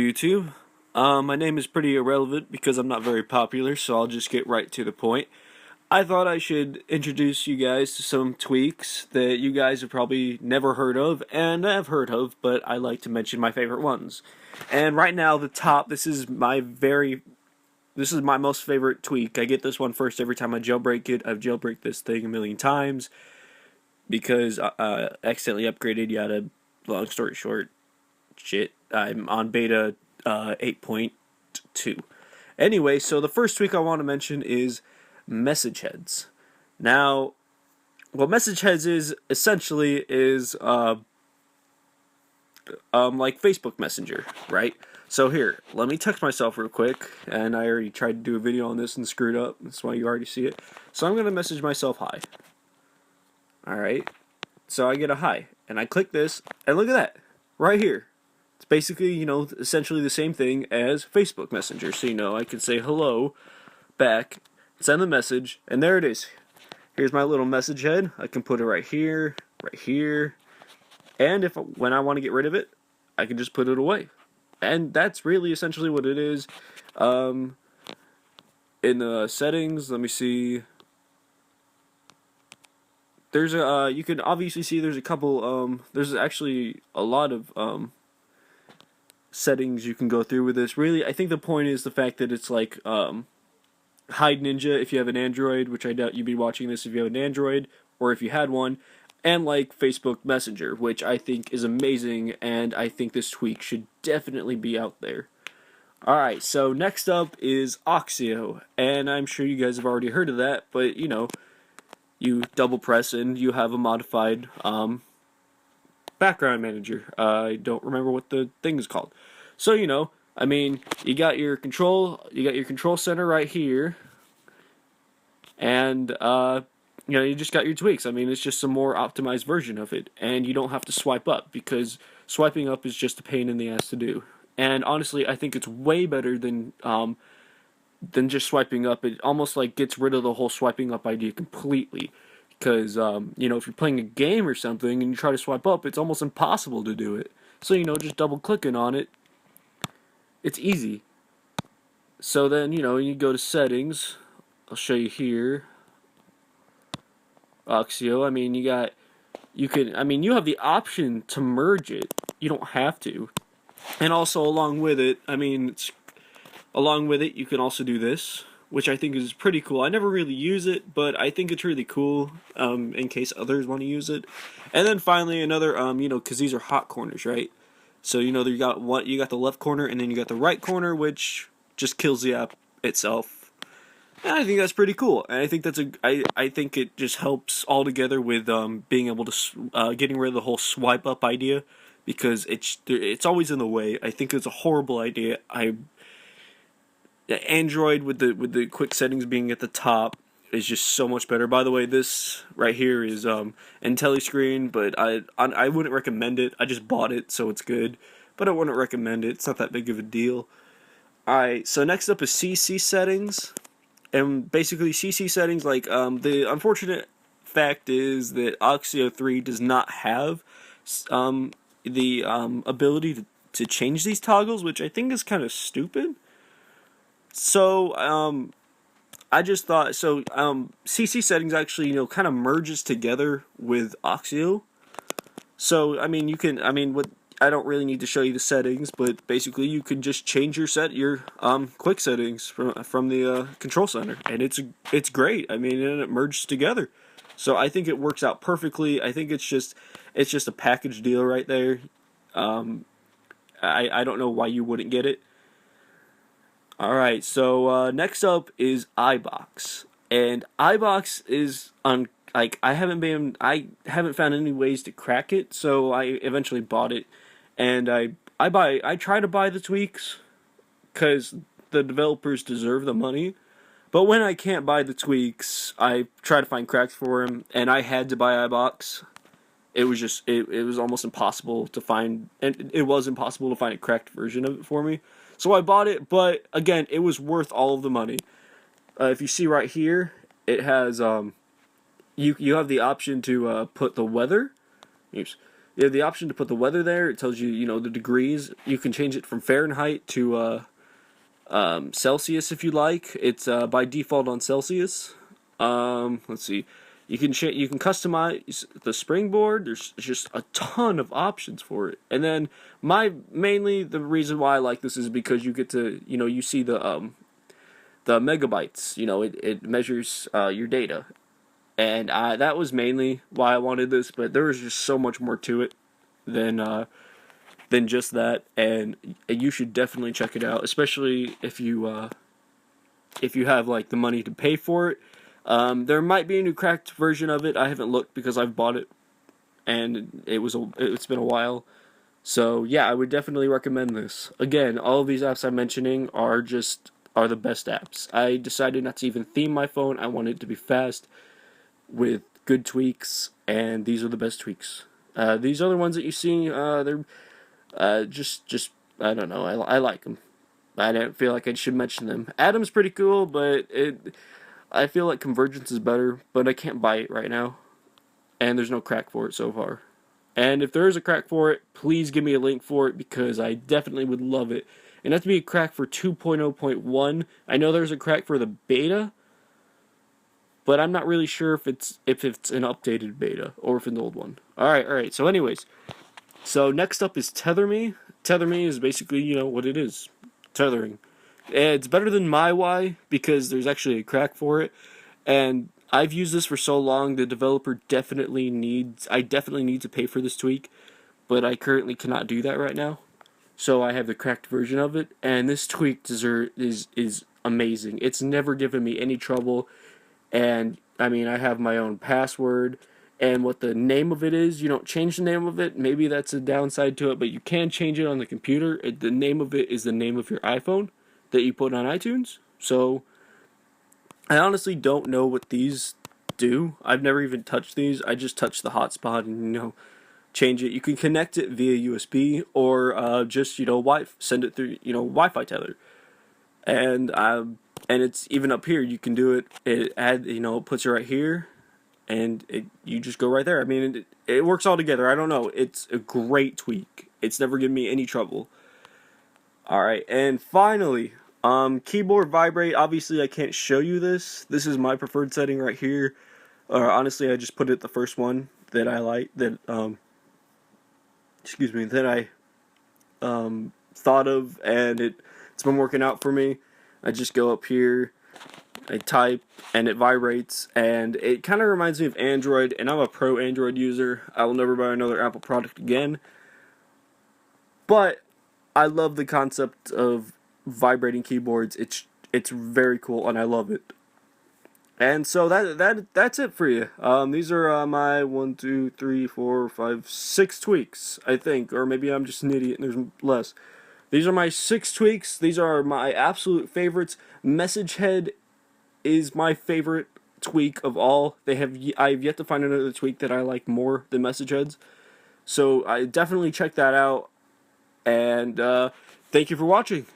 YouTube. My name is pretty irrelevant because I'm not very popular, so I'll just get right to the point. I thought I should introduce you guys to some tweaks that you guys have probably never heard of and have heard of, but I like to mention my favorite ones. And right now, the top, this is my most favorite tweak. I get this one first every time I jailbreak it. I've jailbreaked this thing a million times because I accidentally upgraded, yada, long story short, shit. I'm on beta 8.2. Anyway, so the first tweak I want to mention is message heads. Now, what message heads is essentially is like Facebook Messenger, right? So here, let me text myself real quick, and I already tried to do a video on this and screwed up. That's why you already see it. So I'm gonna message myself hi. All right. So I get a hi, and I click this, and look at that, right here. It's basically, essentially the same thing as Facebook Messenger. So, I can say hello back, send the message, and there it is. Here's my little message head. I can put it right here, and when I want to get rid of it, I can just put it away. And that's really essentially what it is. In the settings, let me see. There's you can obviously see there's a couple, there's actually a lot of, settings you can go through with this. Really, I think the point is the fact that it's like hide ninja if you have an Android, which I doubt you'd be watching this if you have an Android, or if you had one, and like Facebook Messenger, which I think is amazing, and I think this tweak should definitely be out there. Alright, so next up is Oxio, and I'm sure you guys have already heard of that, but you double press and you have a modified background manager. I don't remember what the thing is called. So, you got your control center right here, and you just got your tweaks. It's just a more optimized version of it, and you don't have to swipe up because swiping up is just a pain in the ass to do. And honestly, I think it's way better than just swiping up. It almost like gets rid of the whole swiping up idea completely. Because, if you're playing a game or something and you try to swipe up, it's almost impossible to do it. So, just double clicking on it, it's easy. So then, you go to settings. I'll show you here. Oxio, you have the option to merge it. You don't have to. And also along with it, you can also do this, which I think is pretty cool. I never really use it, but I think it's really cool in case others want to use it. And then finally another, because these are hot corners, right? So, you got the left corner and then you got the right corner, which just kills the app itself. And I think that's pretty cool. And I think I think it just helps all together with being able to getting rid of the whole swipe up idea, because it's always in the way. I think it's a horrible idea. Android with the quick settings being at the top is just so much better. By the way, this right here is IntelliScreen, but I wouldn't recommend it. I just bought it, so it's good, but I wouldn't recommend it. It's not that big of a deal. Alright, so next up is CC settings, and basically CC settings, like the unfortunate fact is that Oxio 3 does not have the ability to change these toggles, which I think is kind of stupid. So, I just thought, CC settings actually, kind of merges together with Oxio. So, I don't really need to show you the settings, but basically you can just change your quick settings from the control center, and it's great. And it merges together. So I think it works out perfectly. I think it's just a package deal right there. I don't know why you wouldn't get it. Alright, so next up is iBox. And iBox is I haven't found any ways to crack it, so I eventually bought it. And I try to buy the tweaks because the developers deserve the money. But when I can't buy the tweaks, I try to find cracks for them, and I had to buy iBox. It was just it was almost impossible to find, and it was impossible to find a cracked version of it for me. So I bought it, but again, it was worth all of the money. If you see right here, it has you have the option to put the weather. Oops. You have the option to put the weather there. It tells you, the degrees. You can change it from Fahrenheit to Celsius if you like. It's by default on Celsius. Let's see. You can customize the springboard. There's just a ton of options for it. And then mainly the reason why I like this is because you get to, you see the megabytes. It measures your data. And that was mainly why I wanted this, but there was just so much more to it than just that, and you should definitely check it out, especially if you have like the money to pay for it. There might be a new cracked version of it. I haven't looked because I've bought it, and it's been a while. So yeah, I would definitely recommend this. Again, all of these apps I'm mentioning are the best apps. I decided not to even theme my phone. I wanted it to be fast, with good tweaks, and these are the best tweaks. These other ones that you see, they're just I don't know. I like them. I don't feel like I should mention them. Atom's pretty cool, but I feel like Convergence is better, but I can't buy it right now, and there's no crack for it so far. And if there is a crack for it, please give me a link for it, because I definitely would love it. It has to be a crack for 2.0.1. I know there's a crack for the beta, but I'm not really sure if it's an updated beta or if it's an old one. All right. So anyways, so next up is TetherMe. TetherMe is basically, what it is, tethering. It's better than MyY because there's actually a crack for it, and I've used this for so long. The developer I definitely need to pay for this tweak, but I currently cannot do that right now. So I have the cracked version of it, and this tweak is amazing. It's never given me any trouble. And, I mean, I have my own password, and what the name of it is, you don't change the name of it. Maybe that's a downside to it, but you can change it on the computer. The name of it is the name of your iPhone that you put on iTunes. So, I honestly don't know what these do. I've never even touched these. I just touch the hotspot and, change it. You can connect it via USB or just, send it through, Wi-Fi tether. And it's even up here. You can do it. It puts it right here, and you just go right there. I mean, it works all together. I don't know. It's a great tweak. It's never given me any trouble. All right, and finally, keyboard vibrate. Obviously, I can't show you this. This is my preferred setting right here. Honestly, I just put it the first one that I like. That I thought of, and it's been working out for me. I just go up here, I type, and it vibrates, and it kind of reminds me of Android, and I'm a pro Android user. I will never buy another Apple product again, but I love the concept of vibrating keyboards. It's very cool, and I love it. And so that's it for you. These are my 1, 2, 3, 4, 5, 6 tweaks, I think, or maybe I'm just an idiot and there's less. These are my 6 tweaks. These are my absolute favorites. Message Head is my favorite tweak of all. I've yet to find another tweak that I like more than Message Heads. So I definitely check that out. And thank you for watching.